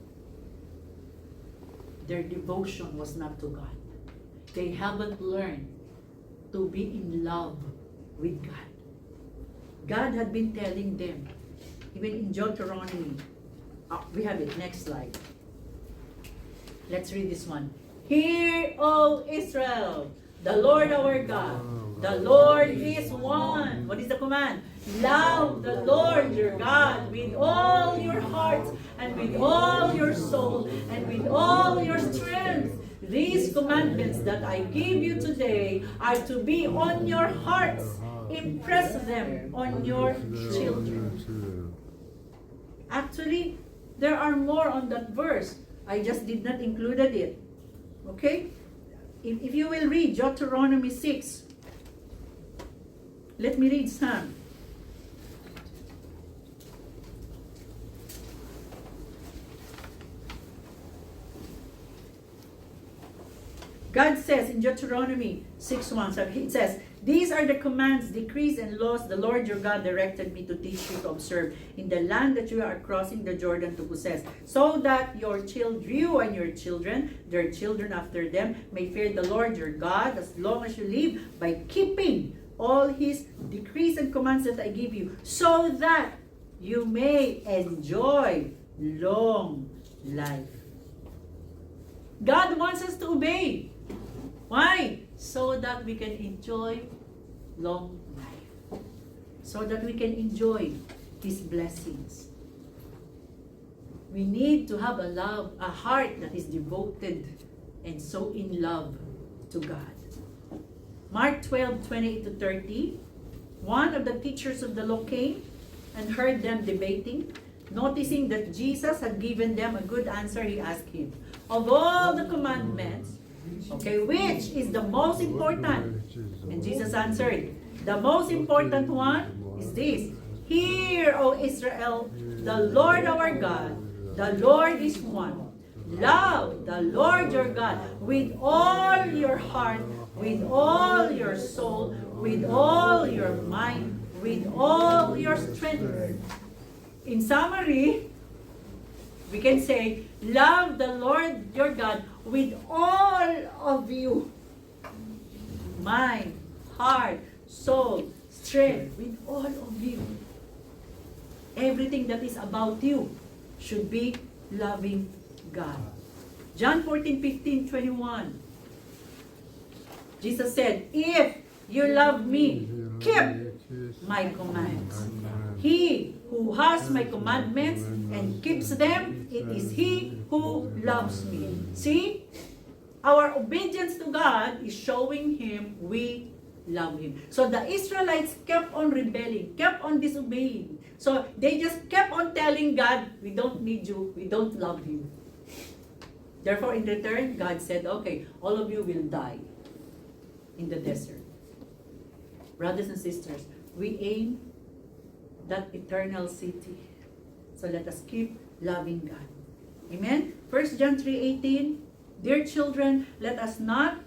Their devotion was not to God. They haven't learned to be in love with God. God had been telling them, even in Deuteronomy, we have it, next slide. Let's read this one. Hear, O Israel, the Lord our God, the Lord is one. What is the command? Love the Lord your God with all your heart and with all your soul and with all your strength. These commandments that I give you today are to be on your hearts. Impress them on your children. Actually, there are more on that verse. I just did not included it. Okay? If you will read Deuteronomy 6, let me read some. God says in Deuteronomy 6:1, so it says, "These are the commands, decrees, and laws the Lord your God directed me to teach you to observe in the land that you are crossing the Jordan to possess, so that you and your children, their children after them, may fear the Lord your God as long as you live, by keeping all His decrees and commands that I give you, so that you may enjoy long life." God wants us to obey. Why? So that we can enjoy long life. So that we can enjoy His blessings. We need to have a heart that is devoted and so in love to God. Mark 12:28-30. One of the teachers of the law came and heard them debating. Noticing that Jesus had given them a good answer, he asked him, "Of all the commandments, okay, which is the most important?" And Jesus answered, "The most important one is this: Hear, O Israel, the Lord our God, the Lord is one. Love the Lord your God with all your heart, with all your soul, with all your mind, with all your strength." In summary, we can say, love the Lord your God with all of you. Mind, heart, soul, strength, with all of you. Everything that is about you should be loving God. John 14:15-21. Jesus said, "If you love me, keep my commands. He who has my commandments and keeps them, it is he who loves me." See? Our obedience to God is showing Him we love Him. So the Israelites kept on rebelling, kept on disobeying. So they just kept on telling God, "We don't need you, we don't love you." Therefore, in return, God said, "Okay, all of you will die in the desert." Brothers and sisters, we aim that eternal city. So let us keep loving God. Amen? 1 John 3:18, "Dear children, let us not..."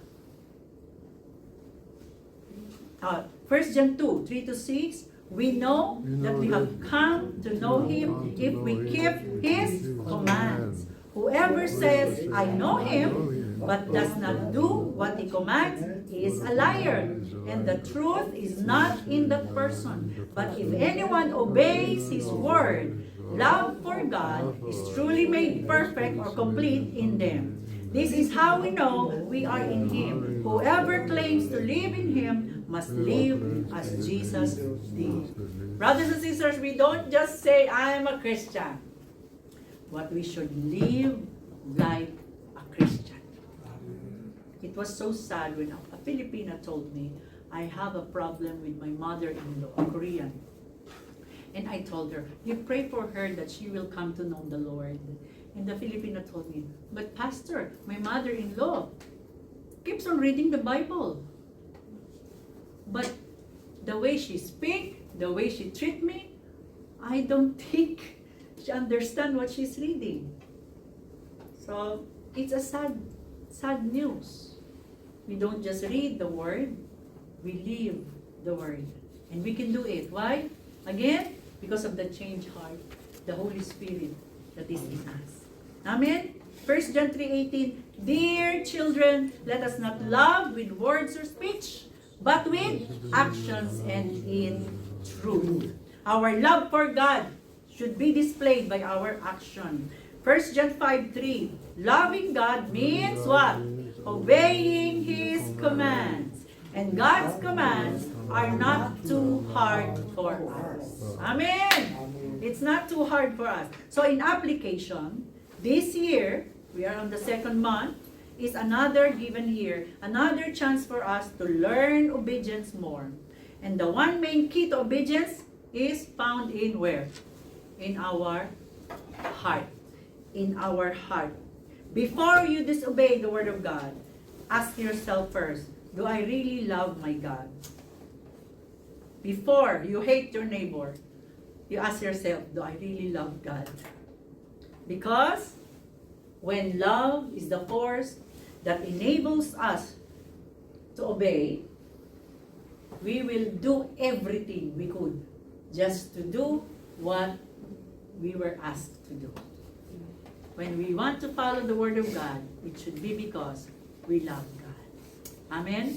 1 John 2:3-6, "We know that we have come to know Him if we keep His commands. Whoever says, 'I know Him,' but does not do what He commands is a liar, and the truth is not in that person. But if anyone obeys His word, love for God is truly made perfect or complete in them. This is how we know we are in Him. Whoever claims to live in Him must live as Jesus did." Brothers and sisters, we don't just say, "I am a Christian," but we should live like a Christian. It was so sad when a Filipina told me, "I have a problem with my mother-in-law, a Korean." And I told her, "You pray for her that she will come to know the Lord." And the Filipina told me, "But Pastor, my mother-in-law keeps on reading the Bible. But the way she speaks, the way she treats me, I don't think she understands what she's reading." So it's a sad news. We don't just read the Word, we live the Word. And we can do it. Why? Again, because of the changed heart, the Holy Spirit that is in us. Amen? 1 John 3:18, "Dear children, let us not love with words or speech, but with actions and in truth." Our love for God should be displayed by our action. 1 John 5:3, loving God means what? Obeying His commands. And God's commands are not too hard for us. Amen. It's not too hard for us. So in application, this year, we are on the second month, is another given year, another chance for us to learn obedience more. And the one main key to obedience is found in where? In our heart. In our heart. Before you disobey the word of God, ask yourself first, do I really love my God? Before you hate your neighbor, you ask yourself, do I really love God? Because when love is the force that enables us to obey, we will do everything we could just to do what we were asked to do. When we want to follow the word of God, it should be because we love God. Amen?